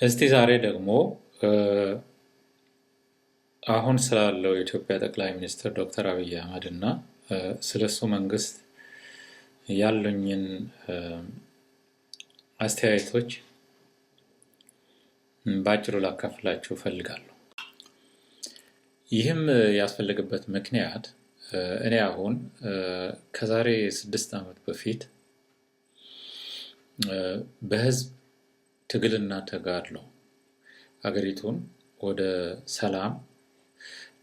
እስቲ ዛሬ ደግሞ አሁን ስላለው የኢትዮጵያ ጠቅላይ ሚኒስትር ዶክተር አብይ አህመድ እና ስለሱ መንግስት ያሉኝን አስተያየቶች ባጭሩ ላካፍላችሁ እፈልጋለሁ። ይህም ያስፈልግበት ምክንያት እኔ አሁን ከዛሬ 6 ዓመት በፊት በህዝብ ትግልና ተጋድሎ ሀገሪቱን ወደ ሰላም፣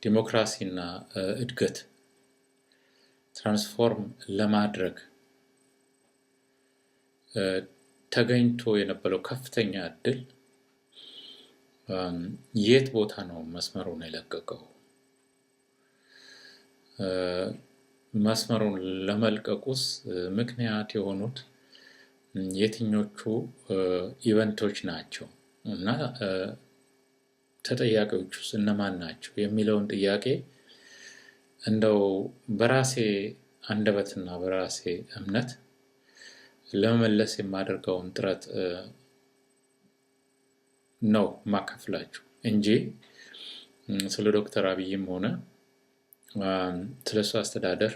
ዲሞክራሲና እድገት ትራንስፎርም ለማድረግ ተገኝቶ የነበረው ከፍተኛ እድል የት ቦታ ነው መስመሩን የለቀቀው? መስመሩን ለመልቀቁስ ምክንያት የሆኑት የትኞቹ ኢቨንቶች ናቸው እና ተጠያቂዎቹስ እነማን ናቸው የሚለውን ጥያቄ እንደው በራሴ አንደበትና በራሴ እምነት ለመመለስ የማደርገውን ጥረት ነው ማካፍላችሁ እንጂ ስለ ዶክተር አብይም ሆነ ስለሱ አስተዳደር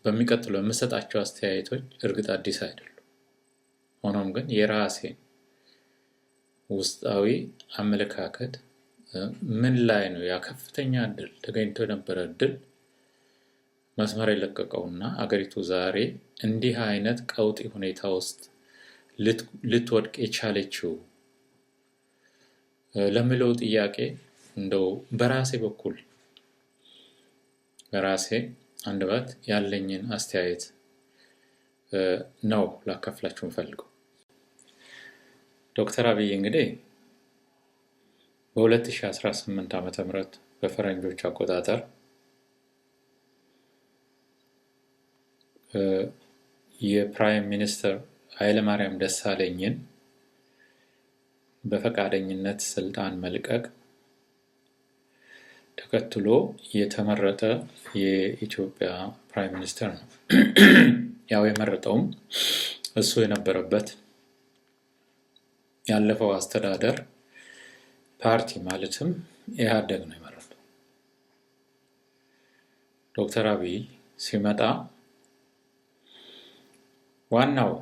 በሚቀጥለው የምሰጣቸው አስተያየቶች እርግጥ አዲስ አይደሉም። ሆኖም ግን የራሴን ውስጣዊ አመለካከት ምን ላይ ነው ያ ከፍተኛ እድል ተገኝቶ የነበረ እድል መስመር የለቀቀውና አገሪቱ ዛሬ እንዲህ አይነት ቀውጢ ሁኔታ ውስጥ ልትወድቅ የቻለችው ለሚለው ጥያቄ እንደው በራሴ በኩል በራሴ አንደበት ያለኝን አስተያየት ነው ላካፍላችሁ የምፈልገው። ዶክተር አብይ እንግዲህ በ2018 ዓመተ ምህረት በፈረንጆች አቆጣጠር የፕራይም ሚኒስተር ኃይለማርያም ደሳለኝን በፈቃደኝነት ስልጣን መልቀቅ ተከትሎ የተመረጠ የኢትዮጵያ ፕራይም ሚኒስተር ነው። ያው የመረጠውም እሱ የነበረበት ያለፈው አስተዳደር ፓርቲ ማለትም ኢህአዴግ ነው የመረጠው። ዶክተር አብይ ሲመጣ ዋናው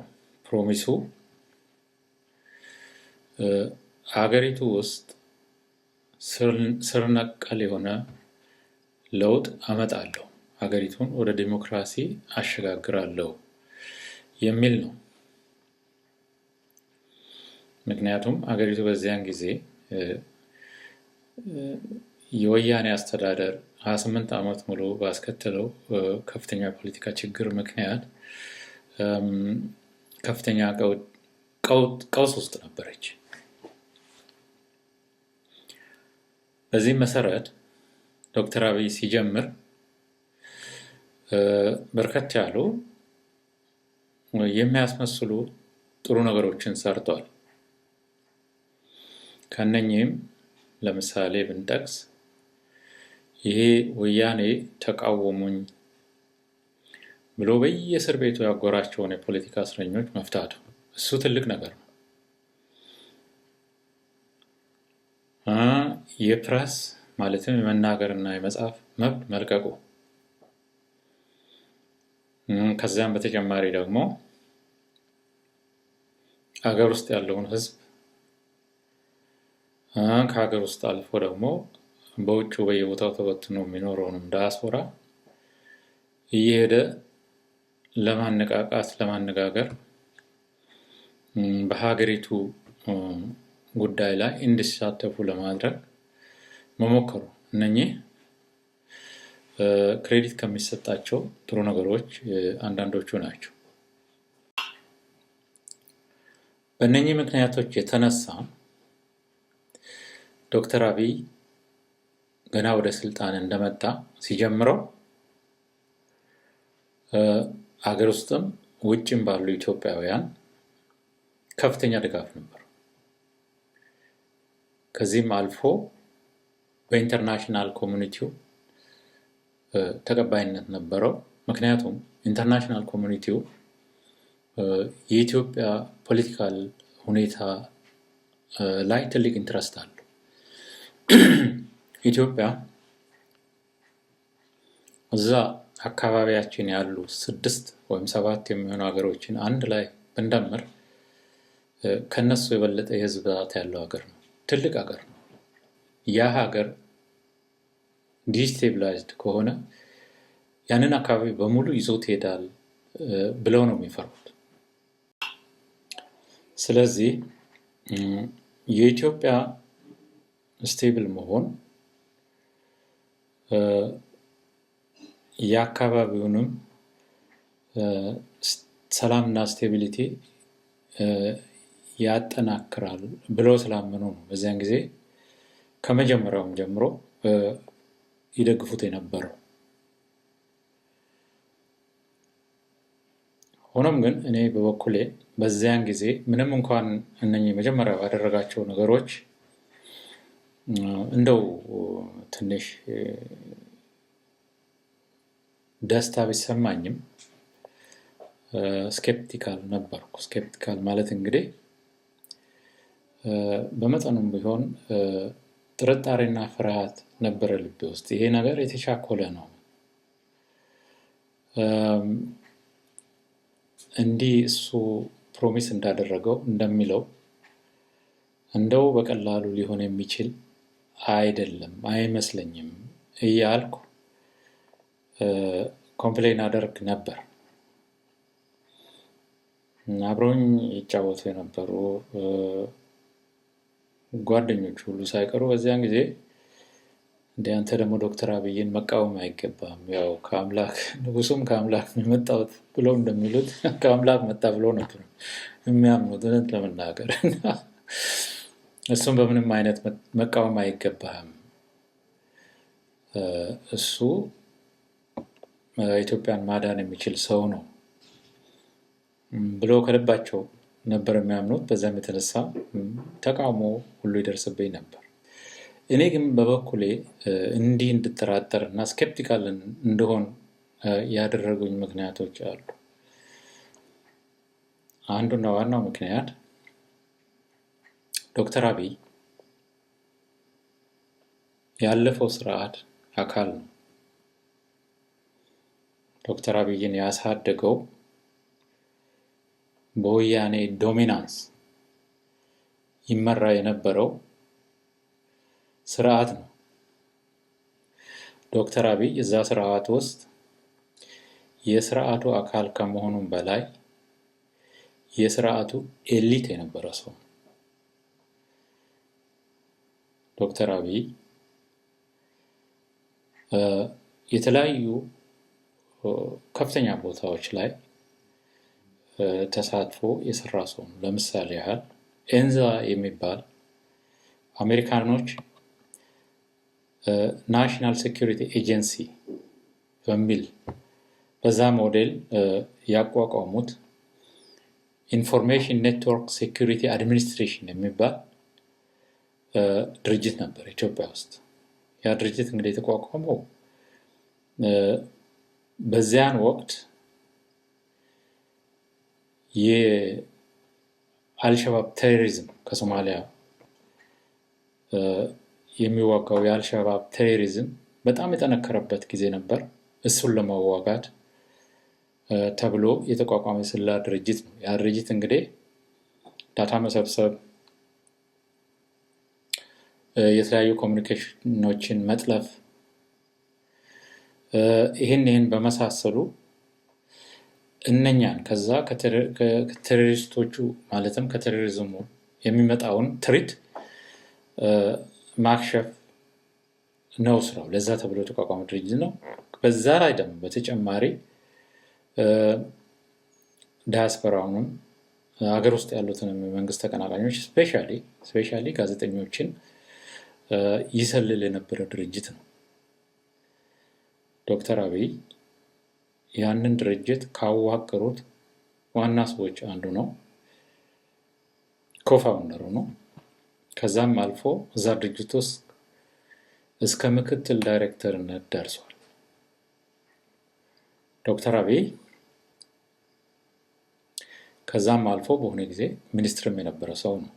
ፕሮሚሱ ሀገሪቱ ውስጥ ስር ነቀል የሆነ ለውጥ አመጣለሁ፣ ሀገሪቱን ወደ ዲሞክራሲ አሸጋግራለሁ የሚል ነው። ምክንያቱም ሀገሪቱ በዚያን ጊዜ የወያኔ አስተዳደር 28 ዓመት ሙሉ ባስከተለው ከፍተኛ ፖለቲካ ችግር ምክንያት ከፍተኛ ቀውስ ውስጥ ነበረች። በዚህ መሰረት ዶክተር አብይ ሲጀምር በርከት ያሉ የሚያስመስሉ ጥሩ ነገሮችን ሰርቷል። ከነኚህም ለምሳሌ ብንጠቅስ ይሄ ወያኔ ተቃወሙኝ ብሎ በየእስር ቤቱ ያጎራቸውን የፖለቲካ እስረኞች መፍታቱ እሱ ትልቅ ነገር ነው። የፕረስ ማለትም የመናገርና የመጻፍ መብት መልቀቁ፣ ከዚያም በተጨማሪ ደግሞ ሀገር ውስጥ ያለውን ህዝብ ከሀገር ውስጥ አልፎ ደግሞ በውጭ በየቦታው ተበትኖ የሚኖረውንም ዳያስፖራ እየሄደ ለማነቃቃት ለማነጋገር በሀገሪቱ ጉዳይ ላይ እንዲሳተፉ ለማድረግ መሞከሩ እነኚህ ክሬዲት ከሚሰጣቸው ጥሩ ነገሮች አንዳንዶቹ ናቸው። በእነኚህ ምክንያቶች የተነሳ ዶክተር አብይ ገና ወደ ስልጣን እንደመጣ ሲጀምረው ሀገር ውስጥም ውጭም ባሉ ኢትዮጵያውያን ከፍተኛ ድጋፍ ነበር። ከዚህም አልፎ በኢንተርናሽናል ኮሚኒቲው ተቀባይነት ነበረው። ምክንያቱም ኢንተርናሽናል ኮሚኒቲው የኢትዮጵያ ፖለቲካል ሁኔታ ላይ ትልቅ ኢንትረስት አለው። ኢትዮጵያ እዛ አካባቢያችን ያሉ 6 ወይም 7 የሚሆኑ ሀገሮችን አንድ ላይ ብንደምር ከነሱ የበለጠ የህዝብ ብዛት ያለው ሀገር ነው። ትልቅ ሀገር ነው። ያ ሀገር ዲስቴብላይዝድ ከሆነ ያንን አካባቢ በሙሉ ይዞት ይሄዳል ብለው ነው የሚፈሩት። ስለዚህ የኢትዮጵያ ስቴብል መሆን የአካባቢውንም ሰላምና ስቴቢሊቲ ያጠናክራል ብለው ስላመኑ ነው በዚያን ጊዜ ከመጀመሪያውም ጀምሮ ይደግፉት የነበረው። ሆኖም ግን እኔ በበኩሌ በዚያን ጊዜ ምንም እንኳን እነኚህ መጀመሪያ ባደረጋቸው ነገሮች እንደው ትንሽ ደስታ ቢሰማኝም ስኬፕቲካል ነበርኩ። ስኬፕቲካል ማለት እንግዲህ በመጠኑም ቢሆን ጥርጣሬና ፍርሃት ነበረ ልቤ ውስጥ። ይሄ ነገር የተቻኮለ ነው፣ እንዲህ እሱ ፕሮሚስ እንዳደረገው እንደሚለው እንደው በቀላሉ ሊሆን የሚችል አይደለም፣ አይመስለኝም እያልኩ ኮምፕሌን አደርግ ነበር። አብረውኝ ይጫወቱ የነበሩ ጓደኞች ሁሉ ሳይቀሩ በዚያን ጊዜ እንደ አንተ ደግሞ ዶክተር አብይን መቃወም አይገባም፣ ያው ከአምላክ ንጉሱም ከአምላክ የመጣሁት ብለው እንደሚሉት ከአምላክ መጣ ብለው ነበር የሚያምኑት። እውነት ለመናገር እሱም በምንም አይነት መቃወም አይገባህም፣ እሱ ኢትዮጵያን ማዳን የሚችል ሰው ነው ብለው ከልባቸው ነበር የሚያምኑት። በዛም የተነሳ ተቃውሞ ሁሉ ይደርስብኝ ነበር። እኔ ግን በበኩሌ እንዲህ እንድጠራጠር እና ስኬፕቲካል እንደሆን ያደረጉኝ ምክንያቶች አሉ። አንዱና ዋናው ምክንያት ዶክተር አብይ ያለፈው ስርዓት አካል ነው። ዶክተር አብይን ያሳደገው በወያኔ ዶሚናንስ ይመራ የነበረው ስርዓት ነው። ዶክተር አብይ እዛ ስርዓት ውስጥ የስርዓቱ አካል ከመሆኑም በላይ የስርዓቱ ኤሊት የነበረ ሰው። ዶክተር አብይ የተለያዩ ከፍተኛ ቦታዎች ላይ ተሳትፎ የሰራ ሰው ነው። ለምሳሌ ያህል ኤንዛ የሚባል አሜሪካኖች ናሽናል ሴኩሪቲ ኤጀንሲ በሚል በዛ ሞዴል ያቋቋሙት ኢንፎርሜሽን ኔትወርክ ሴኩሪቲ አድሚኒስትሬሽን የሚባል ድርጅት ነበር ኢትዮጵያ ውስጥ። ያ ድርጅት እንግዲህ የተቋቋመው በዚያን ወቅት የአልሸባብ ቴሮሪዝም ከሶማሊያ የሚዋጋው የአልሸባብ ቴሮሪዝም በጣም የጠነከረበት ጊዜ ነበር። እሱን ለመዋጋት ተብሎ የተቋቋመ የስለላ ድርጅት ነው። ያ ድርጅት እንግዲህ ዳታ መሰብሰብ፣ የተለያዩ ኮሚኒኬሽኖችን መጥለፍ፣ ይህን በመሳሰሉ እነኛን ከዛ ከቴሮሪስቶቹ ማለትም ከቴሮሪዝሙ የሚመጣውን ትሪት ማክሸፍ ነው ስራው። ለዛ ተብሎ የተቋቋመ ድርጅት ነው። በዛ ላይ ደግሞ በተጨማሪ ዳያስፖራውንም ሀገር ውስጥ ያሉትን የመንግስት ተቀናቃኞች ስፔሻሊ ጋዜጠኞችን ይሰልል የነበረ ድርጅት ነው። ዶክተር አብይ ያንን ድርጅት ካዋቀሩት ዋና ሰዎች አንዱ ነው። ኮፋውንደሩ ነው። ከዛም አልፎ እዛ ድርጅት ውስጥ እስከ ምክትል ዳይሬክተርነት ደርሷል። ዶክተር አብይ ከዛም አልፎ በሆነ ጊዜ ሚኒስትርም የነበረ ሰው ነው።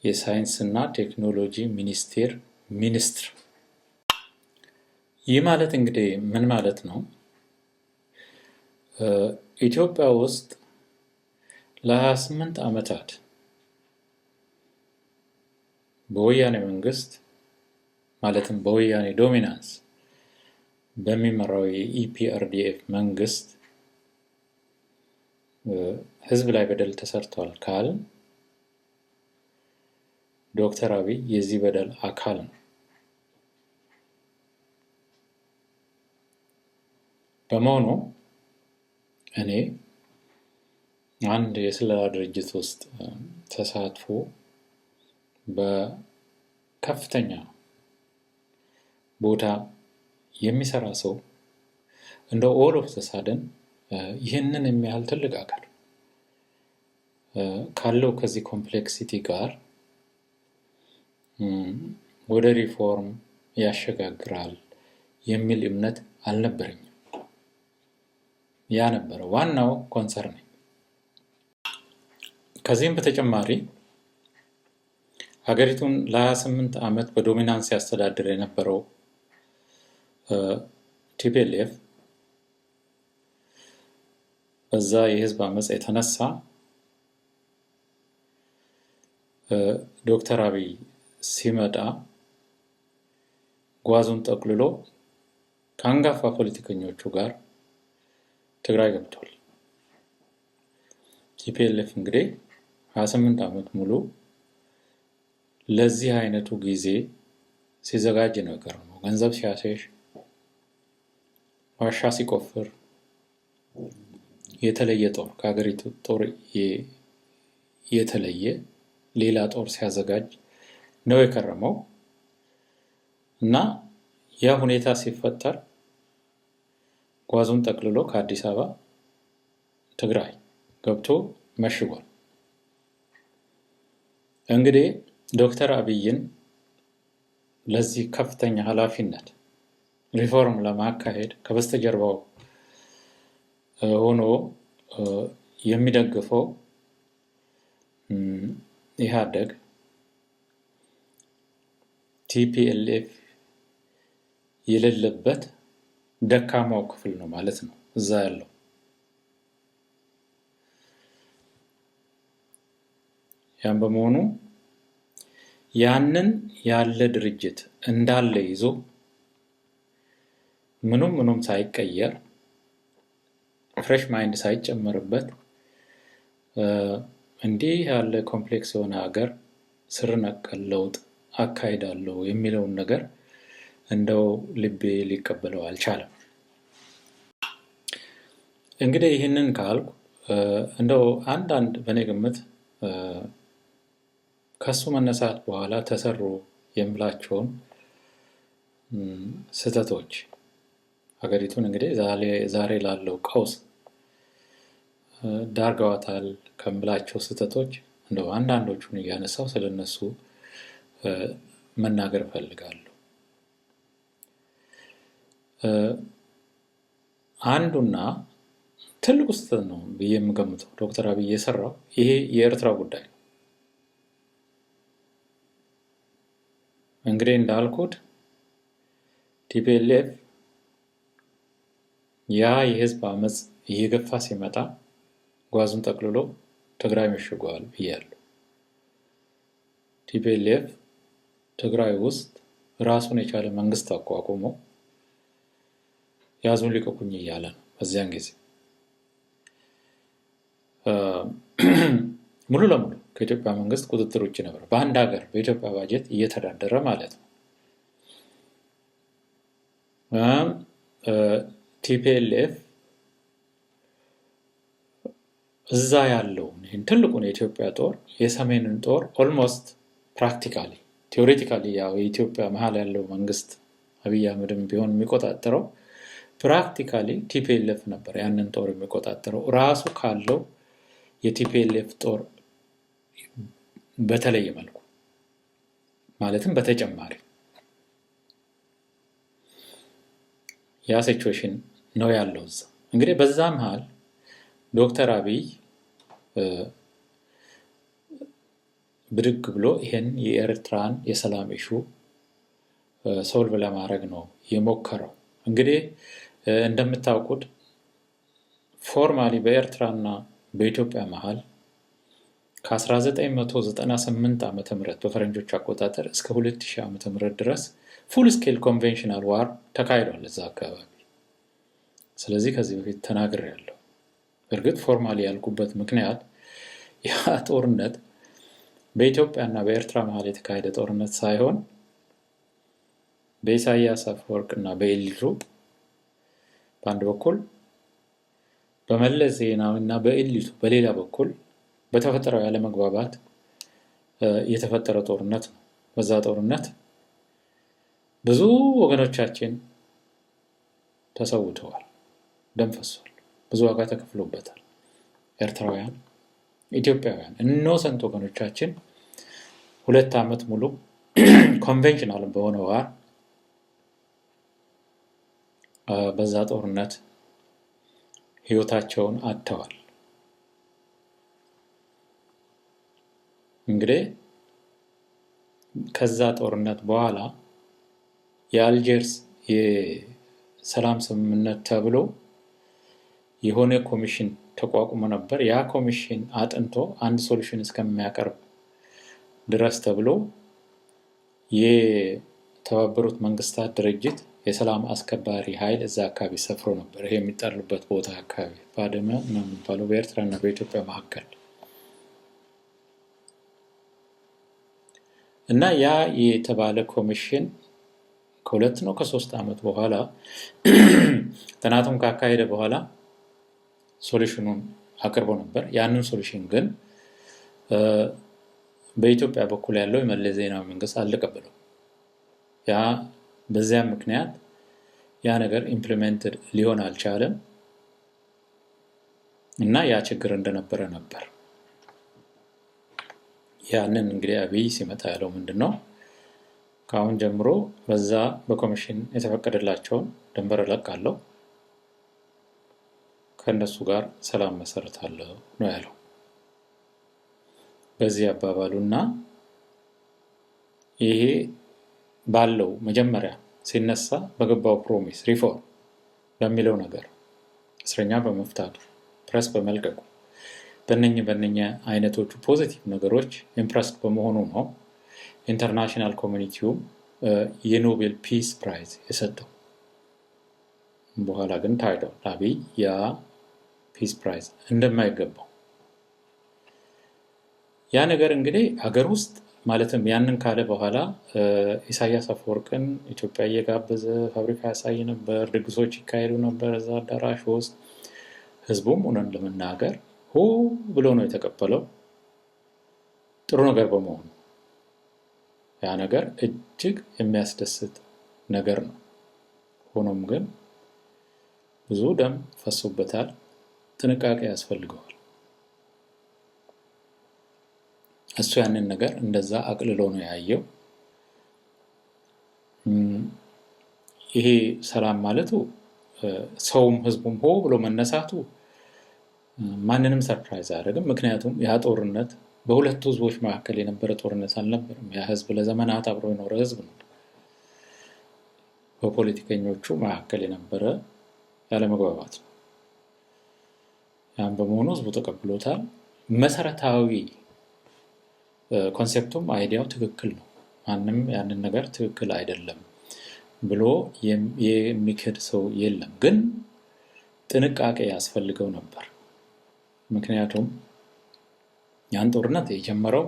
የሳይንስና ቴክኖሎጂ ሚኒስቴር ሚኒስትር። ይህ ማለት እንግዲህ ምን ማለት ነው? ኢትዮጵያ ውስጥ ለ28 ዓመታት በወያኔ መንግስት ማለትም በወያኔ ዶሚናንስ በሚመራው የኢፒአርዲኤፍ መንግስት ህዝብ ላይ በደል ተሰርቷል ካልን ዶክተር አብይ የዚህ በደል አካል ነው። በመሆኑ እኔ አንድ የስለላ ድርጅት ውስጥ ተሳትፎ በከፍተኛ ቦታ የሚሰራ ሰው እንደ ኦል ኦፍ ዘ ሳደን ይህንን የሚያህል ትልቅ አካል ካለው ከዚህ ኮምፕሌክሲቲ ጋር ወደ ሪፎርም ያሸጋግራል የሚል እምነት አልነበረኝም። ያ ነበር ዋናው ኮንሰርን። ከዚህም በተጨማሪ ሀገሪቱን ለ28 ዓመት በዶሚናንስ ያስተዳድር የነበረው ቲፒኤልኤፍ በዛ የህዝብ አመጽ የተነሳ ዶክተር አብይ ሲመጣ ጓዙን ጠቅልሎ ከአንጋፋ ፖለቲከኞቹ ጋር ትግራይ ገብቷል። ቲፒኤልኤፍ እንግዲህ 28 ዓመት ሙሉ ለዚህ አይነቱ ጊዜ ሲዘጋጅ ነው የቀረው። ገንዘብ ሲያሸሽ፣ ዋሻ ሲቆፍር፣ የተለየ ጦር ከሀገሪቱ ጦር የተለየ ሌላ ጦር ሲያዘጋጅ ነው የከረመው እና ያ ሁኔታ ሲፈጠር ጓዙን ጠቅልሎ ከአዲስ አበባ ትግራይ ገብቶ መሽጓል። እንግዲህ ዶክተር አብይን ለዚህ ከፍተኛ ኃላፊነት ሪፎርም ለማካሄድ ከበስተጀርባው ሆኖ የሚደግፈው ኢህአዴግ ቲፒኤልኤፍ የሌለበት ደካማው ክፍል ነው ማለት ነው እዛ ያለው። ያን በመሆኑ ያንን ያለ ድርጅት እንዳለ ይዞ ምንም ሳይቀየር ፍሬሽ ማይንድ ሳይጨመርበት እንዲህ ያለ ኮምፕሌክስ የሆነ ሀገር ስር ነቀል ለውጥ አካሂዳለሁ የሚለውን ነገር እንደው ልቤ ሊቀበለው አልቻለም። እንግዲህ ይህንን ካልኩ እንደው አንዳንድ በእኔ ግምት ከሱ መነሳት በኋላ ተሰሩ የምላቸውን ስህተቶች ሀገሪቱን እንግዲህ ዛሬ ላለው ቀውስ ዳርገዋታል ከምላቸው ስህተቶች እንደው አንዳንዶቹን እያነሳው ስለነሱ መናገር እፈልጋለሁ። አንዱና ትልቁ ስህተት ነው ብዬ የምገምተው ዶክተር አብይ የሰራው ይሄ የኤርትራ ጉዳይ ነው። እንግዲህ እንዳልኩት ቲፒኤልኤፍ ያ የህዝብ አመጽ እየገፋ ሲመጣ ጓዙን ጠቅልሎ ትግራይ መሽጓል ብያለሁ። ቲፒኤልኤፍ ትግራይ ውስጥ ራሱን የቻለ መንግስት አቋቁሞ ያዙን ልቀቁኝ እያለ ነው። በዚያን ጊዜ ሙሉ ለሙሉ ከኢትዮጵያ መንግስት ቁጥጥር ውጭ ነበር። በአንድ ሀገር በኢትዮጵያ ባጀት እየተዳደረ ማለት ነው። ቲፒኤልኤፍ እዛ ያለውን ትልቁን የኢትዮጵያ ጦር የሰሜንን ጦር ኦልሞስት ፕራክቲካሊ ቴዎሬቲካሊ ያው የኢትዮጵያ መሀል ያለው መንግስት አብይ አህመድም ቢሆን የሚቆጣጠረው ፕራክቲካሊ ቲፒኤልኤፍ ነበር ያንን ጦር የሚቆጣጠረው ራሱ ካለው የቲፒኤልኤፍ ጦር በተለየ መልኩ ማለትም በተጨማሪ ያ ሲቹዌሽን ነው ያለው እዛ። እንግዲህ በዛ መሃል ዶክተር አብይ ብድግ ብሎ ይሄን የኤርትራን የሰላም ኢሹ ሶልቭ ለማድረግ ነው የሞከረው። እንግዲህ እንደምታውቁት ፎርማሊ በኤርትራና በኢትዮጵያ መሃል ከ1998 ዓመተ ምህረት በፈረንጆች አቆጣጠር እስከ 2000 ዓመተ ምህረት ድረስ ፉል ስኬል ኮንቬንሽናል ዋር ተካሂዷል እዛ አካባቢ። ስለዚህ ከዚህ በፊት ተናግሬያለሁ። እርግጥ ፎርማሊ ያልኩበት ምክንያት ያ ጦርነት በኢትዮጵያና በኤርትራ መሃል የተካሄደ ጦርነት ሳይሆን በኢሳያስ አፈወርቅና በኢሊቱ በአንድ በኩል በመለስ ዜናዊና በኢሊቱ በሌላ በኩል በተፈጠረው ያለመግባባት የተፈጠረ ጦርነት ነው። በዛ ጦርነት ብዙ ወገኖቻችን ተሰውተዋል፣ ደም ፈሷል፣ ብዙ ዋጋ ተከፍሎበታል። ኤርትራውያን፣ ኢትዮጵያውያን ኢኖሰንት ወገኖቻችን 2 ዓመት ሙሉ ኮንቬንሽናል በሆነ ዋር በዛ ጦርነት ህይወታቸውን አጥተዋል። እንግዲህ ከዛ ጦርነት በኋላ የአልጀርስ የሰላም ስምምነት ተብሎ የሆነ ኮሚሽን ተቋቁሞ ነበር። ያ ኮሚሽን አጥንቶ አንድ ሶሉሽን እስከሚያቀርብ ድረስ ተብሎ የተባበሩት መንግስታት ድርጅት የሰላም አስከባሪ ኃይል እዛ አካባቢ ሰፍሮ ነበር። ይሄ የሚጠሩበት ቦታ አካባቢ ባድመ ነው የሚባለው በኤርትራና በኢትዮጵያ መካከል እና ያ የተባለ ኮሚሽን ከ2 ነው ከ3 ዓመት በኋላ ጥናቱን ካካሄደ በኋላ ሶሉሽኑን አቅርቦ ነበር። ያንን ሶሉሽን ግን በኢትዮጵያ በኩል ያለው የመለስ ዜናዊ መንግስት አልተቀበለው። ያ በዚያ ምክንያት ያ ነገር ኢምፕሊሜንትድ ሊሆን አልቻለም እና ያ ችግር እንደነበረ ነበር። ያንን እንግዲህ አብይ ሲመጣ ያለው ምንድነው? ከአሁን ጀምሮ በዛ በኮሚሽን የተፈቀደላቸውን ድንበር እለቃለሁ፣ ከነሱ ጋር ሰላም መሰረታለሁ ነው ያለው። በዚህ አባባሉና ይሄ ባለው መጀመሪያ ሲነሳ በገባው ፕሮሚስ ሪፎርም በሚለው ነገር እስረኛ በመፍታቱ ፕሬስ በመልቀቁ በእነኛ አይነቶቹ ፖዚቲቭ ነገሮች ኢምፕረስድ በመሆኑ ነው ኢንተርናሽናል ኮሚኒቲው የኖቤል ፒስ ፕራይዝ የሰጠው። በኋላ ግን ታይቷል አብይ ያ ፒስ ፕራይዝ እንደማይገባው። ያ ነገር እንግዲህ ሀገር ውስጥ ማለትም ያንን ካለ በኋላ ኢሳያስ አፈወርቅን ኢትዮጵያ እየጋበዘ ፋብሪካ ያሳይ ነበር፣ ድግሶች ይካሄዱ ነበር እዛ አዳራሽ ውስጥ። ህዝቡም ሆነን ለመናገር ሆ ብሎ ነው የተቀበለው ጥሩ ነገር በመሆኑ። ያ ነገር እጅግ የሚያስደስት ነገር ነው። ሆኖም ግን ብዙ ደም ፈሶበታል፣ ጥንቃቄ ያስፈልገዋል። እሱ ያንን ነገር እንደዛ አቅልሎ ነው ያየው። ይሄ ሰላም ማለቱ ሰውም ህዝቡም ሆ ብሎ መነሳቱ ማንንም ሰርፕራይዝ አያደርግም። ምክንያቱም ያ ጦርነት በሁለቱ ህዝቦች መካከል የነበረ ጦርነት አልነበረም። ያ ህዝብ ለዘመናት አብሮ የኖረ ህዝብ ነው። በፖለቲከኞቹ መካከል የነበረ ያለመግባባት ነው። ያን በመሆኑ ህዝቡ ተቀብሎታል። መሰረታዊ ኮንሴፕቱም አይዲያው ትክክል ነው። ማንም ያንን ነገር ትክክል አይደለም ብሎ የሚክድ ሰው የለም። ግን ጥንቃቄ ያስፈልገው ነበር። ምክንያቱም ያን ጦርነት የጀመረው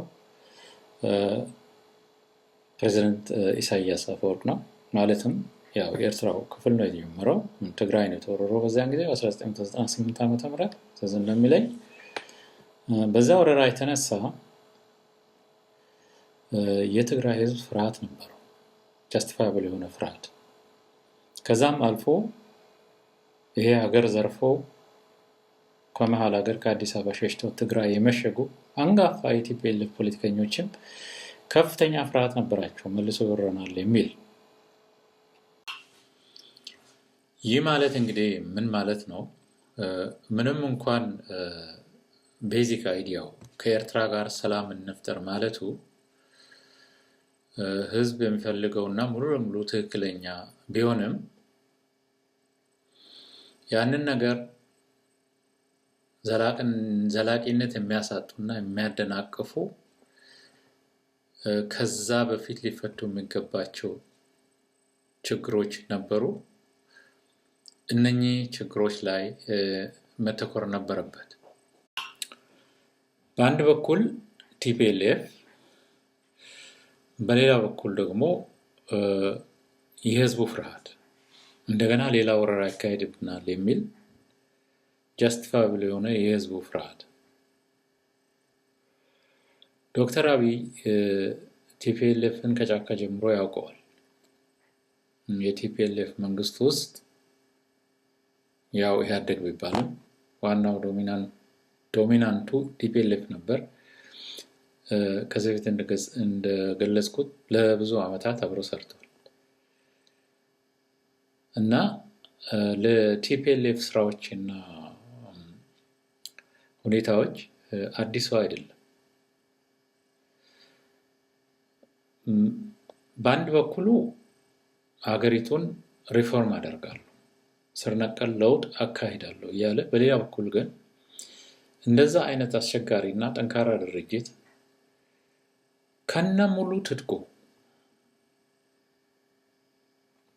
ፕሬዝዳንት ኢሳያስ አፈወርቅ ነው። ማለትም ያው የኤርትራው ክፍል ነው የጀመረው። ትግራይ ነው የተወረረው በዛን ጊዜ 1998 ዓመተ ምህረት ትዝ እንደሚለኝ። በዛ ወረራ የተነሳ የትግራይ ህዝብ ፍርሃት ነበረው፣ ጀስቲፋይብል የሆነ ፍርሃት። ከዛም አልፎ ይሄ ሀገር ዘርፎ ከመሃል ሀገር ከአዲስ አበባ ሸሽተው ትግራይ የመሸጉ አንጋፋ የቲፒኤልኤፍ ፖለቲከኞችም ከፍተኛ ፍርሃት ነበራቸው፣ መልሶ ይወረናል የሚል። ይህ ማለት እንግዲህ ምን ማለት ነው? ምንም እንኳን ቤዚክ አይዲያው ከኤርትራ ጋር ሰላም እንፍጠር ማለቱ ህዝብ የሚፈልገውና ሙሉ ለሙሉ ትክክለኛ ቢሆንም ያንን ነገር ዘላቂነት የሚያሳጡና የሚያደናቅፉ ከዛ በፊት ሊፈቱ የሚገባቸው ችግሮች ነበሩ። እነኚህ ችግሮች ላይ መተኮር ነበረበት። በአንድ በኩል ቲፒኤልኤፍ፣ በሌላ በኩል ደግሞ የህዝቡ ፍርሃት እንደገና ሌላ ወረራ ያካሄድብናል የሚል ጀስቲፋብል የሆነ የህዝቡ ፍርሃት። ዶክተር አብይ ቲፒኤልኤፍን ከጫካ ጀምሮ ያውቀዋል። የቲፒኤልኤፍ መንግስት ውስጥ ያው ኢህአዴግ ቢባልም ዋናው ዶሚናንቱ ቲፒኤልኤፍ ነበር። ከዚህ በፊት እንደገለጽኩት ለብዙ ዓመታት አብሮ ሰርቷል እና ለቲፒኤልኤፍ ስራዎችና ሁኔታዎች አዲስ አይደለም። በአንድ በኩሉ ሀገሪቱን ሪፎርም አደርጋለሁ፣ ስር ነቀል ለውጥ አካሂዳለሁ እያለ፣ በሌላ በኩል ግን እንደዛ አይነት አስቸጋሪ እና ጠንካራ ድርጅት ከነ ሙሉ ትጥቁ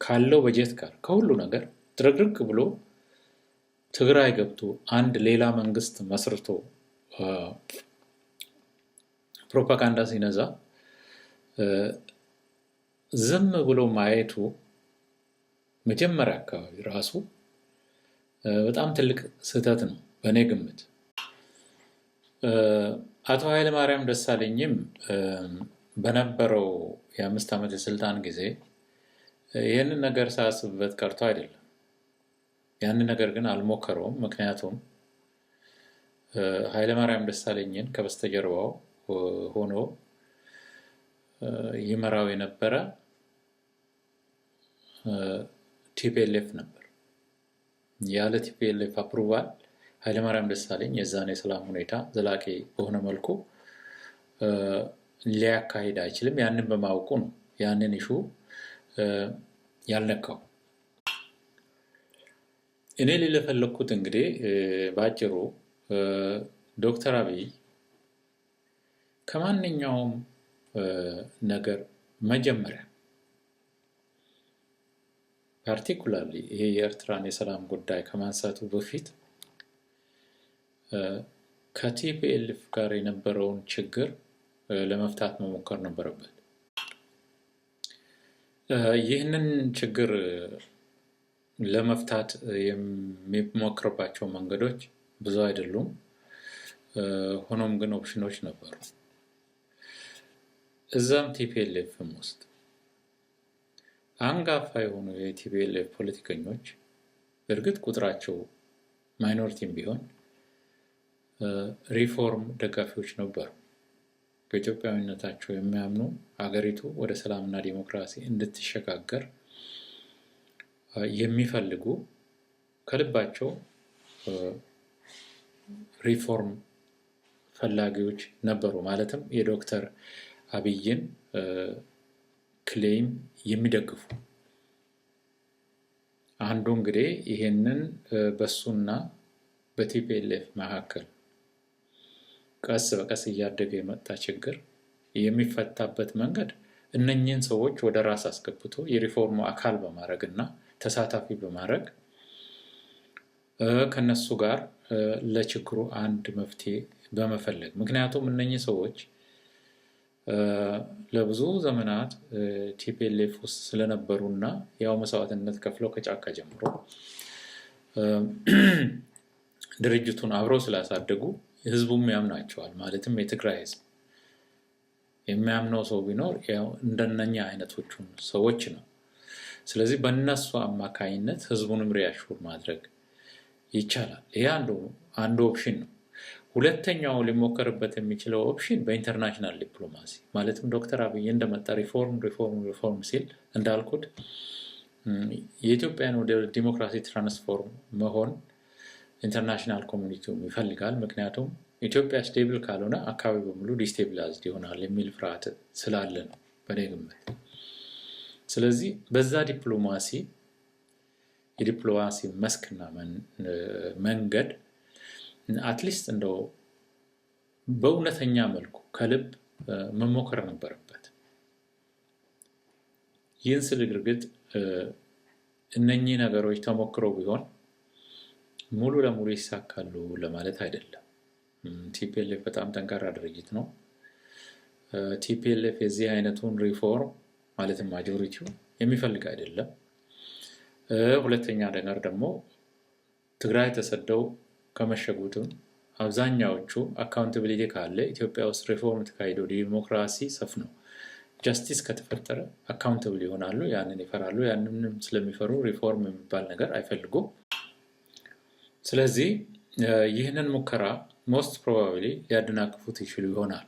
ካለው በጀት ጋር ከሁሉ ነገር ድርግርግ ብሎ ትግራይ ገብቶ አንድ ሌላ መንግስት መስርቶ ፕሮፓጋንዳ ሲነዛ ዝም ብሎ ማየቱ መጀመሪያ አካባቢ ራሱ በጣም ትልቅ ስህተት ነው በእኔ ግምት። አቶ ኃይለማርያም ደሳለኝም በነበረው የ5 ዓመት የስልጣን ጊዜ ይህንን ነገር ሳያስብበት ቀርቶ አይደለም። ያንን ነገር ግን አልሞከረውም። ምክንያቱም ኃይለማርያም ደሳለኝን ከበስተጀርባው ሆኖ ይመራው የነበረ ቲፒኤልኤፍ ነበር። ያለ ቲፒኤልኤፍ አፕሩቫል ኃይለማርያም ደሳለኝ የዛን የሰላም ሁኔታ ዘላቂ በሆነ መልኩ ሊያካሂድ አይችልም። ያንን በማወቁ ነው ያንን ኢሹ ያልነካው። እኔ ሊለፈለኩት እንግዲህ ባጭሩ ዶክተር አብይ ከማንኛውም ነገር መጀመሪያ ፓርቲኩላርሊ ይሄ የኤርትራን የሰላም ጉዳይ ከማንሳቱ በፊት ከቲፒኤልኤፍ ጋር የነበረውን ችግር ለመፍታት መሞከር ነበረበት። ይህንን ችግር ለመፍታት የሚሞክርባቸው መንገዶች ብዙ አይደሉም። ሆኖም ግን ኦፕሽኖች ነበሩ። እዛም ቲፒኤልኤፍም ውስጥ አንጋፋ የሆኑ የቲፒኤልኤፍ ፖለቲከኞች እርግጥ ቁጥራቸው ማይኖሪቲም ቢሆን ሪፎርም ደጋፊዎች ነበሩ። በኢትዮጵያዊነታቸው የሚያምኑ ሀገሪቱ ወደ ሰላምና ዲሞክራሲ እንድትሸጋገር የሚፈልጉ ከልባቸው ሪፎርም ፈላጊዎች ነበሩ። ማለትም የዶክተር አብይን ክሌም የሚደግፉ። አንዱ እንግዲህ ይሄንን በሱና በቲፒኤልኤፍ መካከል ቀስ በቀስ እያደገ የመጣ ችግር የሚፈታበት መንገድ እነኚህን ሰዎች ወደ ራስ አስገብቶ የሪፎርሙ አካል በማድረግ እና ተሳታፊ በማድረግ ከነሱ ጋር ለችግሩ አንድ መፍትሄ በመፈለግ። ምክንያቱም እነኚህ ሰዎች ለብዙ ዘመናት ቲፒኤልኤፍ ውስጥ ስለነበሩና ያው መስዋዕትነት ከፍለው ከጫካ ጀምሮ ድርጅቱን አብረው ስላሳደጉ ህዝቡም ያምናቸዋል። ማለትም የትግራይ ህዝብ የሚያምነው ሰው ቢኖር ያው እንደነኛ አይነቶቹን ሰዎች ነው። ስለዚህ በእነሱ አማካኝነት ህዝቡንም ሪያሹር ማድረግ ይቻላል። ይሄ አንዱ ኦፕሽን ነው። ሁለተኛው ሊሞከርበት የሚችለው ኦፕሽን በኢንተርናሽናል ዲፕሎማሲ፣ ማለትም ዶክተር አብይ እንደመጣ ሪፎርም ሲል እንዳልኩት የኢትዮጵያን ወደ ዲሞክራሲ ትራንስፎርም መሆን ኢንተርናሽናል ኮሚኒቲው ይፈልጋል። ምክንያቱም ኢትዮጵያ ስቴብል ካልሆነ አካባቢ በሙሉ ዲስቴብላይዝድ ይሆናል የሚል ፍርሃት ስላለ ነው በኔ ግምት። ስለዚህ በዛ የዲፕሎማሲ መስክና መንገድ አትሊስት እንደው በእውነተኛ መልኩ ከልብ መሞከር ነበረበት። ይህን ስል እርግጥ እነኚህ ነገሮች ተሞክረው ቢሆን ሙሉ ለሙሉ ይሳካሉ ለማለት አይደለም። ቲፒኤልኤፍ በጣም ጠንካራ ድርጅት ነው። ቲፒኤልኤፍ የዚህ አይነቱን ሪፎርም ማለትም ማጆሪቲው የሚፈልግ አይደለም። ሁለተኛ ነገር ደግሞ ትግራይ ተሰደው ከመሸጉትም አብዛኛዎቹ አካውንታቢሊቲ ካለ ኢትዮጵያ ውስጥ ሪፎርም ተካሂዶ ዲሞክራሲ ሰፍኖ ጀስቲስ ከተፈጠረ አካውንታብል ይሆናሉ። ያንን ይፈራሉ። ያንንም ስለሚፈሩ ሪፎርም የሚባል ነገር አይፈልጉም። ስለዚህ ይህንን ሙከራ ሞስት ፕሮባብሊ ሊያደናቅፉት ይችሉ ይሆናል።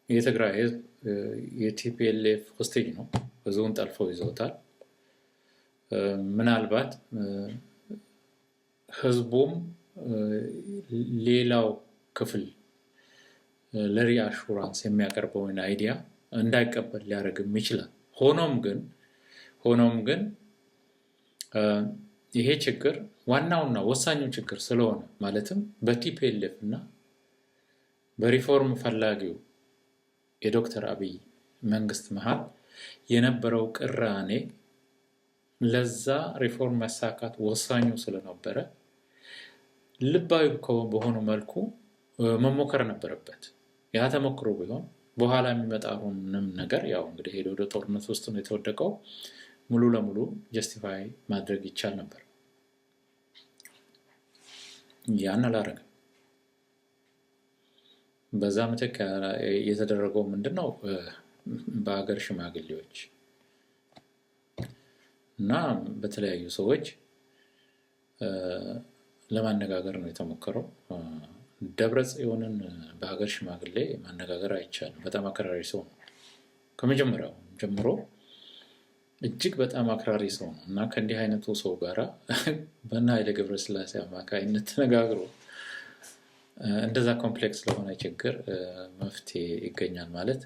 የትግራይ ህዝብ የቲፒኤልኤፍ ሆስቴጅ ነው። ብዙውን ጠልፈው ይዘውታል። ምናልባት ህዝቡም ሌላው ክፍል ለሪአሹራንስ የሚያቀርበውን አይዲያ እንዳይቀበል ሊያደርግም ይችላል። ሆኖም ግን ይሄ ችግር ዋናውና ወሳኙ ችግር ስለሆነ ማለትም በቲፒኤልኤፍ እና በሪፎርም ፈላጊው የዶክተር አብይ መንግስት መሃል የነበረው ቅራኔ ለዛ ሪፎርም መሳካት ወሳኙ ስለነበረ ልባዊ በሆነ መልኩ መሞከር ነበረበት። ያ ተሞክሮ ቢሆን በኋላ የሚመጣውንም ነገር ያው እንግዲህ ሄዶ ወደ ጦርነት ውስጥ ነው የተወደቀው፣ ሙሉ ለሙሉ ጀስቲፋይ ማድረግ ይቻል ነበር። ያን አላረገም። በዛ ምትክ የተደረገው ምንድነው? በአገር ሽማግሌዎች እና በተለያዩ ሰዎች ለማነጋገር ነው የተሞከረው። ደብረጽዮንን በሀገር ሽማግሌ ማነጋገር አይቻልም። በጣም አክራሪ ሰው ነው። ከመጀመሪያው ጀምሮ እጅግ በጣም አክራሪ ሰው ነው እና ከእንዲህ አይነቱ ሰው ጋራ በእነ ኃይሌ ገብረስላሴ አማካይነት ተነጋግሮ እንደዛ ኮምፕሌክስ ለሆነ ችግር መፍትሄ ይገኛል ማለት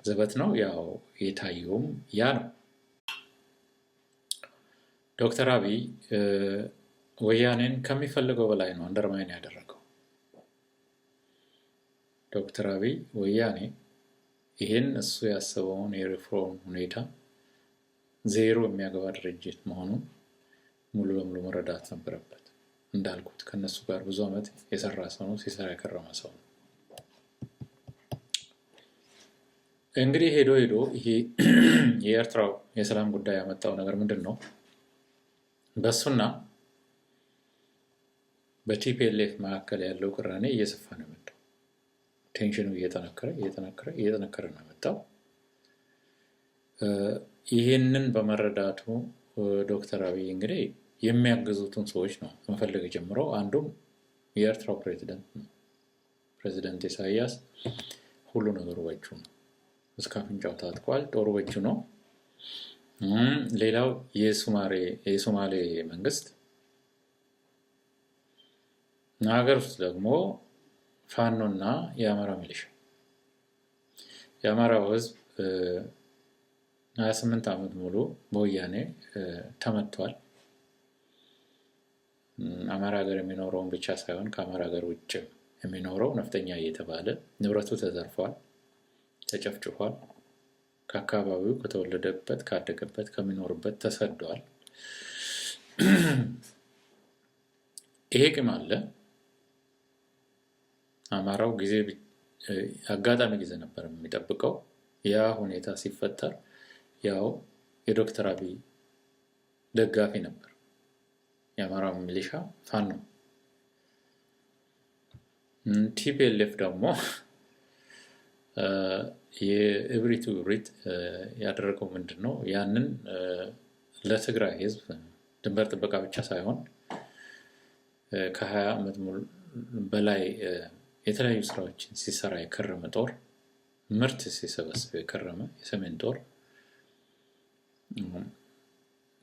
ዘበት ነው። ያው የታየውም ያ ነው። ዶክተር አብይ ወያኔን ከሚፈልገው በላይ ነው አንደርማይን ያደረገው። ዶክተር አብይ ወያኔ ይህን እሱ ያሰበውን የሪፎርም ሁኔታ ዜሮ የሚያገባ ድርጅት መሆኑን ሙሉ ለሙሉ መረዳት ነበረበት። እንዳልኩት ከነሱ ጋር ብዙ ዓመት የሰራ ሰው ነው፣ ሲሰራ የከረመ ሰው ነው። እንግዲህ ሄዶ ይሄ የኤርትራው የሰላም ጉዳይ ያመጣው ነገር ምንድነው? በሱና በቲፒኤልኤፍ መካከል ያለው ቅራኔ እየሰፋ ነው የመጣው። ቴንሽኑ እየጠነከረ ነው የመጣው። ይህንን በመረዳቱ ዶክተር አብይ እንግዲህ የሚያግዙትን ሰዎች ነው መፈለግ ጀምረው። አንዱም የኤርትራው ፕሬዚደንት ኢሳያስ ሁሉ ነገሩ በእጁ ነው። እስከ አፍንጫው ታጥቋል። ጦሩ በእጁ ነው። ሌላው የሶማሌ መንግስት፣ ሀገር ውስጥ ደግሞ ፋኖና የአማራ ሚሊሻ። የአማራው ህዝብ 28 ዓመት ሙሉ በወያኔ ተመቷል። አማራ ሀገር የሚኖረውን ብቻ ሳይሆን ከአማራ ሀገር ውጭ የሚኖረው ነፍጠኛ እየተባለ ንብረቱ ተዘርፏል፣ ተጨፍጭፏል። ከአካባቢው ከተወለደበት ካደገበት ከሚኖርበት ተሰዷል። ይሄ ግን አለ። አማራው አጋጣሚ ጊዜ ነበር የሚጠብቀው። ያ ሁኔታ ሲፈጠር ያው የዶክተር አብይ ደጋፊ ነበር። የአማራው ሚሊሻ ፋኖ። ቲፒኤልኤፍ ደግሞ የእብሪቱ እብሪት ያደረገው ምንድነው? ያንን ለትግራይ ህዝብ ድንበር ጥበቃ ብቻ ሳይሆን ከ20 ዓመት በላይ የተለያዩ ስራዎችን ሲሰራ የከረመ ጦር፣ ምርት ሲሰበስብ የከረመ የሰሜን ጦር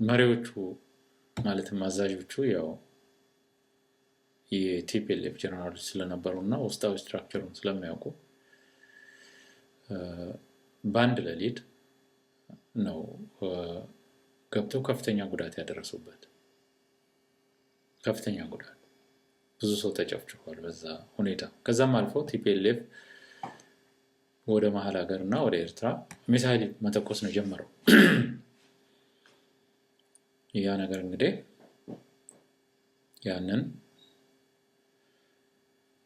መሪዎቹ ማለትም አዛዦቹ ያው የቲፒኤልኤፍ ጀነራሎች ስለነበሩና ውስጣዊ ስትራክቸሩን ስለሚያውቁ በአንድ ሌሊት ነው ገብተው ከፍተኛ ጉዳት ያደረሱበት። ከፍተኛ ጉዳት፣ ብዙ ሰው ተጨፍጭፏል በዛ ሁኔታ። ከዛም አልፎ ቲፒኤልኤፍ ወደ መሀል ሀገርና ወደ ኤርትራ ሚሳይል መተኮስ ነው ጀመረው። ያ ነገር እንግዲህ ያንን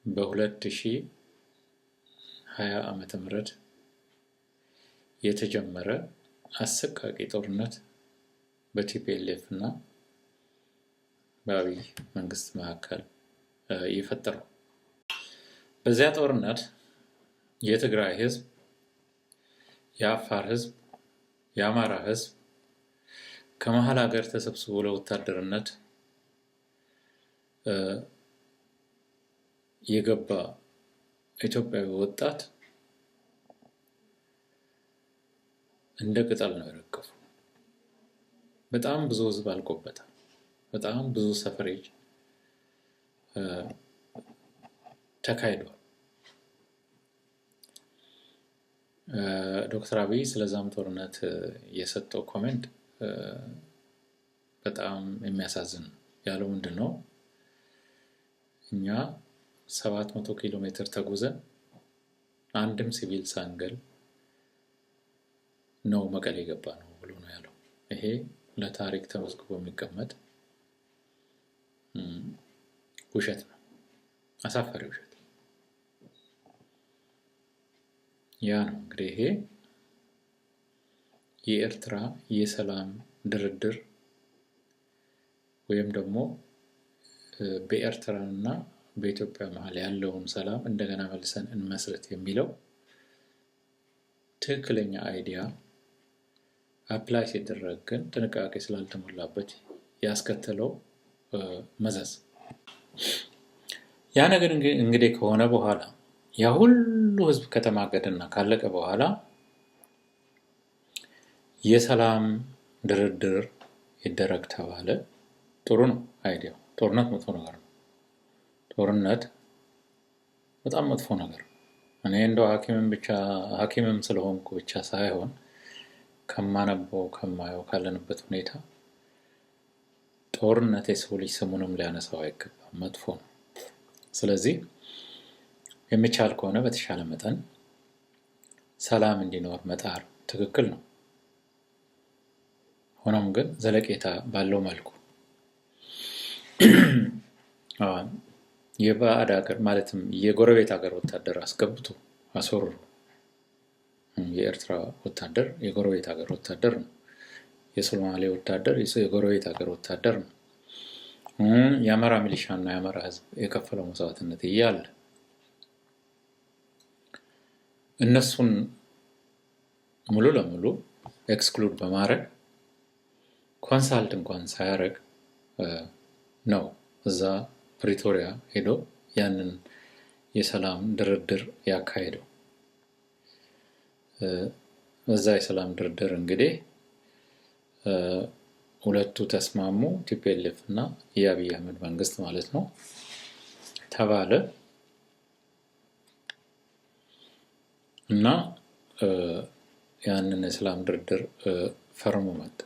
በ2020 ዓመተ ምህረት የተጀመረ አሰቃቂ ጦርነት በቲፒኤልኤፍ እና በአብይ መንግስት መካከል የፈጠረው። በዚያ ጦርነት የትግራይ ህዝብ፣ የአፋር ህዝብ፣ የአማራ ህዝብ ከመሀል ሀገር ተሰብስቦ ለወታደርነት የገባ ኢትዮጵያዊ ወጣት እንደ ቅጠል ነው የረገፉ። በጣም ብዙ ህዝብ አልቆበታል። በጣም ብዙ ሰፈሬጅ ተካሂዷል። ዶክተር አብይ ስለዛም ጦርነት የሰጠው ኮሜንት በጣም የሚያሳዝን ያለው ምንድነው? እኛ 700 ኪሎ ሜትር ተጉዘን አንድም ሲቪል ሳንገል ነው መቀሌ ገባ ነው ብሎ ነው ያለው። ይሄ ለታሪክ ተመዝግቦ የሚቀመጥ ውሸት ነው፣ አሳፋሪ ውሸት። ያ ነው እንግዲህ ይሄ የኤርትራ የሰላም ድርድር ወይም ደግሞ በኤርትራና በኢትዮጵያ መሀል ያለውን ሰላም እንደገና መልሰን እንመስረት የሚለው ትክክለኛ አይዲያ አፕላይ ሲደረግ ግን ጥንቃቄ ስላልተሞላበት ያስከተለው መዘዝ። ያ ነገር እንግዲህ ከሆነ በኋላ ያ ሁሉ ህዝብ ከተማገደና ካለቀ በኋላ የሰላም ድርድር ይደረግ ተባለ። ጥሩ ነው አይዲያው። ጦርነት መጥፎ ነገር ነው። ጦርነት በጣም መጥፎ ነገር ነው። እኔ እንደው ሐኪምም ስለሆንኩ ብቻ ሳይሆን ከማነበው ከማየው ካለንበት ሁኔታ ጦርነት የሰው ልጅ ስሙንም ሊያነሳው አይገባም፣ መጥፎ ነው። ስለዚህ የሚቻል ከሆነ በተሻለ መጠን ሰላም እንዲኖር መጣር ትክክል ነው። ሆኖም ግን ዘለቄታ ባለው መልኩ የባዕድ ሀገር ማለትም የጎረቤት ሀገር ወታደር አስገብቶ አስወርሮ፣ የኤርትራ ወታደር የጎረቤት ሀገር ወታደር ነው። የሶማሌ ወታደር የጎረቤት ሀገር ወታደር ነው። የአማራ ሚሊሻና የአማራ ህዝብ የከፈለው መስዋዕትነት እያለ እነሱን ሙሉ ለሙሉ ኤክስክሉድ በማድረግ ኮንሳልት እንኳን ሳያደርግ ነው እዛ ፕሪቶሪያ ሄዶ ያንን የሰላም ድርድር ያካሄደው። እዛ የሰላም ድርድር እንግዲህ ሁለቱ ተስማሙ፣ ቲፒኤልኤፍ እና የአብይ አህመድ መንግስት ማለት ነው ተባለ እና ያንን የሰላም ድርድር ፈርሞ መጣ።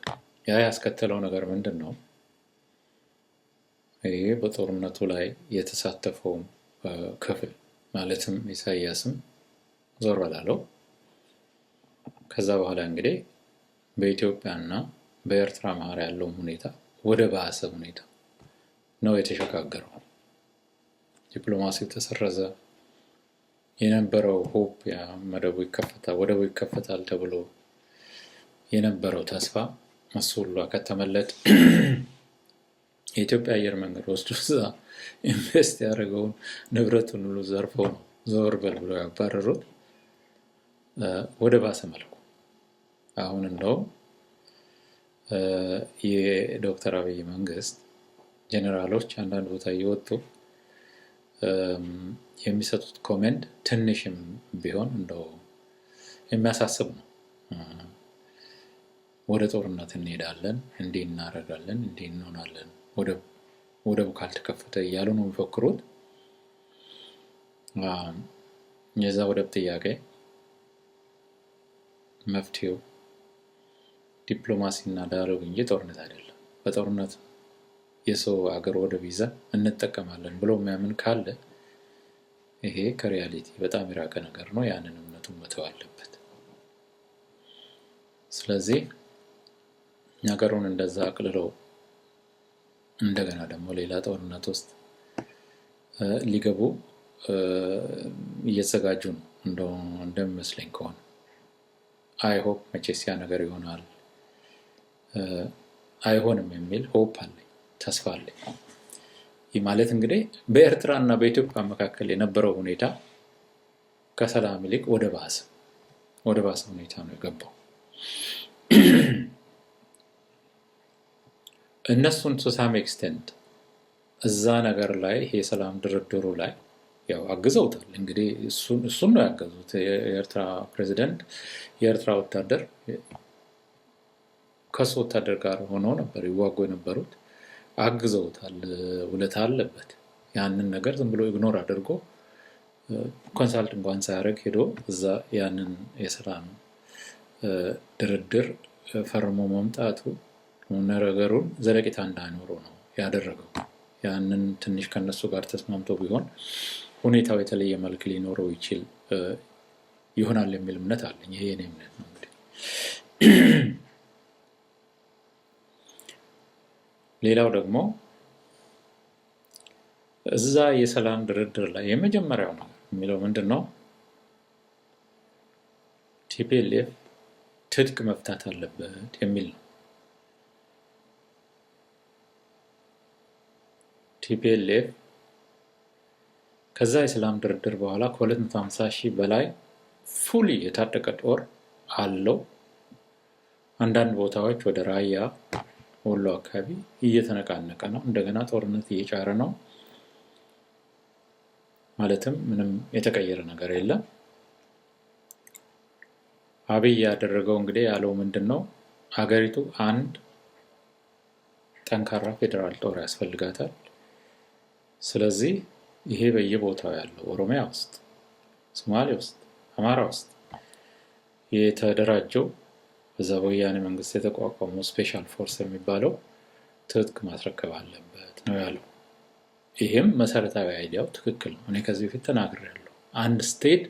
ያ ያስከተለው ነገር ምንድነው? ይሄ በጦርነቱ ላይ የተሳተፈው ክፍል ማለትም ኢሳያስም ዞር ባላለው። ከዛ በኋላ እንግዲህ በኢትዮጵያና በኤርትራ መሀል ያለው ሁኔታ ወደ ባሰ ሁኔታ ነው የተሸጋገረው። ዲፕሎማሲው ተሰረዘ። የነበረው ሆፕ ያ ወደቡ ይከፈታል ተብሎ የነበረው ተስፋ እሱ ሁሉ አከተመለት። የኢትዮጵያ አየር መንገድ ወስዶ እዛ ኢንቨስት ያደረገውን ንብረቱን ሁሉ ዘርፈው ነው ዞር በል ብለው ያባረሩት። ወደ ባሰ መልኩ አሁን እንደውም የዶክተር አብይ መንግስት ጀነራሎች አንዳንድ ቦታ እየወጡ የሚሰጡት ኮሜንት ትንሽም ቢሆን እንደው የሚያሳስብ ነው። ወደ ጦርነት እንሄዳለን፣ እንዲህ እናደርጋለን፣ እንዲህ እንሆናለን፣ ወደቡ ካልተከፈተ እያሉ ነው የሚፎክሩት። የዛ ወደብ ጥያቄ መፍትሄው ዲፕሎማሲና ዳያሎግ እንጂ ጦርነት አይደለም። በጦርነት የሰው አገር ወደብ ይዘን እንጠቀማለን ብሎ የሚያምን ካለ ይሄ ከሪያሊቲ በጣም የራቀ ነገር ነው። ያንን እምነቱን መተው አለበት። ስለዚህ ነገሩን እንደዛ አቅልለው እንደገና ደግሞ ሌላ ጦርነት ውስጥ ሊገቡ እየተዘጋጁ ነው እንደሚመስለኝ ከሆነ። አይ ሆፕ መቼስ ያ ነገር ይሆናል አይሆንም የሚል ሆፕ አለኝ፣ ተስፋ አለኝ። ይህ ማለት እንግዲህ በኤርትራና በኢትዮጵያ መካከል የነበረው ሁኔታ ከሰላም ይልቅ ወደ ባሰ ሁኔታ ነው የገባው። እነሱን to some extent እዛ ነገር ላይ ይሄ ሰላም ድርድሩ ላይ ያው አግዘውታል። እንግዲህ እሱን ነው ያገዙት። የኤርትራ ፕሬዝዳንት የኤርትራ ወታደር ከሱ ወታደር ጋር ሆነው ነበር ይዋጉ የነበሩት። አግዘውታል፣ ውለታ አለበት። ያንን ነገር ዝም ብሎ ኢግኖር አድርጎ ኮንሳልት እንኳን ሳያደርግ ሄዶ እዛ ያንን የሰላም ድርድር ፈርሞ መምጣቱ ነገሩን ዘለቄታ እንዳይኖረው ነው ያደረገው። ያንን ትንሽ ከነሱ ጋር ተስማምቶ ቢሆን ሁኔታው የተለየ መልክ ሊኖረው ይሆናል የሚል እምነት አለኝ። ይሄ የኔ እምነት ነው። እንግዲህ ሌላው ደግሞ እዛ የሰላም ድርድር ላይ የመጀመሪያው ነው የሚለው ምንድነው? ቲፒኤልኤፍ ትጥቅ መፍታት አለበት የሚል ነው። ቲፒኤልኤፍ ከዛ የሰላም ድርድር በኋላ ከ250,000 በላይ ፉሊ የታጠቀ ጦር አለው። አንዳንድ ቦታዎች ወደ ራያ ወሎ አካባቢ እየተነቃነቀ ነው። እንደገና ጦርነት እየጫረ ነው። ማለትም ምንም የተቀየረ ነገር የለም። አብይ ያደረገው እንግዲህ ያለው ምንድነው? ሀገሪቱ አንድ ጠንካራ ፌደራል ጦር ያስፈልጋታል። ስለዚህ ይሄ በየቦታው ያለው ኦሮሚያ ውስጥ፣ ሶማሌ ውስጥ፣ አማራ ውስጥ የተደራጀው በዛ በወያኔ መንግስት የተቋቋመው ስፔሻል ፎርስ የሚባለው ትጥቅ ማስረከብ አለበት ነው ያለው። ይሄም መሰረታዊ አይዲያው ትክክል ነው። እኔ ከዚህ በፊት ተናግሬያለሁ። አንድ ስቴት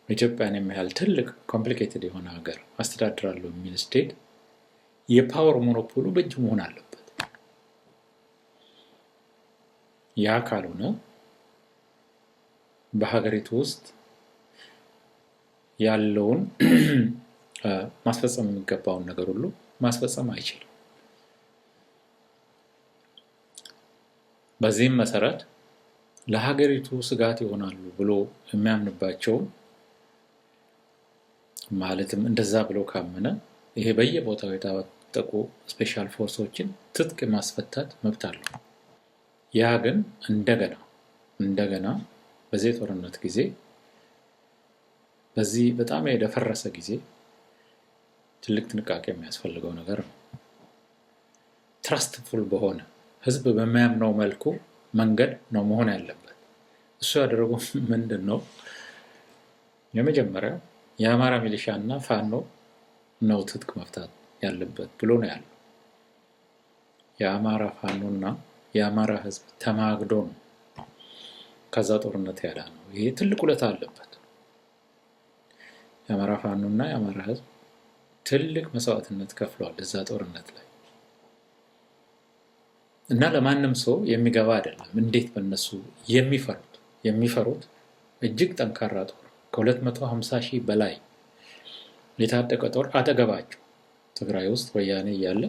ኢትዮጵያን የሚያህል ትልቅ ኮምፕሊኬትድ የሆነ ሀገር አስተዳድራለሁ የሚል ስቴት የፓወር ሞኖፖሉ በእጁ መሆን አለበት። ያ ካልሆነ በሀገሪቱ ውስጥ ያለውን ማስፈጸም የሚገባውን ነገር ሁሉ ማስፈጸም አይችልም። በዚህም መሰረት ለሀገሪቱ ስጋት ይሆናሉ ብሎ የሚያምንባቸው ማለትም እንደዛ ብሎ ካመነ ይሄ በየቦታው የታጠቁ ስፔሻል ፎርሶችን ትጥቅ ማስፈታት መብት አለው። ያ ግን እንደገና በዚህ ጦርነት ጊዜ በዚህ በጣም የደፈረሰ ጊዜ ትልቅ ጥንቃቄ የሚያስፈልገው ነገር ነው። ትራስትፉል በሆነ ህዝብ በሚያምነው መልኩ መንገድ ነው መሆን ያለበት። እሱ ያደረገው ምንድነው? የመጀመሪያው የአማራ ሚሊሻና ፋኖ ነው ትጥቅ መፍታት ያለበት ብሎ ነው ያለው። የአማራ ፋኖና የአማራ ህዝብ ተማግዶ ነው ከዛ ጦርነት ያዳነው። ይሄ ትልቅ ውለታ አለበት። የአማራ ፋኖና የአማራ ህዝብ ትልቅ መስዋዕትነት ከፍሏል እዛ ጦርነት ላይ እና ለማንም ሰው የሚገባ አይደለም። እንዴት በእነሱ የሚፈሩት እጅግ ጠንካራ ጦር ከ250,000 በላይ የታጠቀ ጦር አጠገባቸው ትግራይ ውስጥ ወያኔ እያለ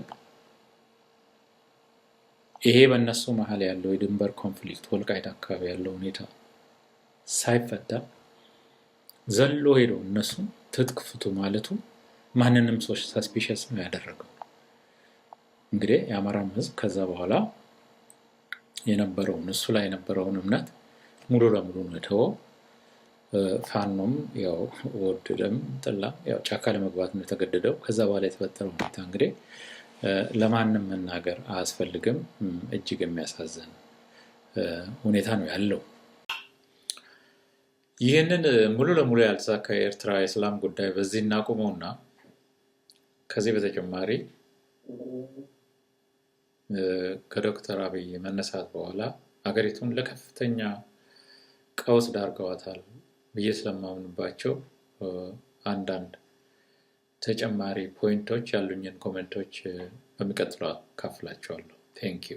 ይሄ በእነሱ መሀል ያለው የድንበር ኮንፍሊክት ወልቃይት አካባቢ ያለው ሁኔታ ሳይፈታ ዘሎ ሄዶ እነሱ ትጥቅ ፍቱ ማለቱ ማንንም ሰው ሰስፒሸስ ነው ያደረገው። እንግዲህ የአማራም ህዝብ ከዛ በኋላ የነበረውን እሱ ላይ የነበረውን እምነት ሙሉ ለሙሉ ነው የተወው። ፋኖም ያው ወደደም ጠላም ያው ጫካ ለመግባት ነው የተገደደው። ከዛ በኋላ የተፈጠረው ሁኔታ እንግዲህ ለማንም መናገር አያስፈልግም። እጅግ የሚያሳዝን ሁኔታ ነው ያለው። ይህንን ሙሉ ለሙሉ ያልተሳካ የኤርትራ የሰላም ጉዳይ በዚህ እናቁመውና ከዚህ በተጨማሪ ከዶክተር አብይ መነሳት በኋላ አገሪቱን ለከፍተኛ ቀውስ ዳርገዋታል ብዬ ስለማምንባቸው አንዳንድ ተጨማሪ ፖይንቶች ያሉኝን ኮሜንቶች በሚቀጥለው አካፍላችኋለሁ። ቴንክ ዩ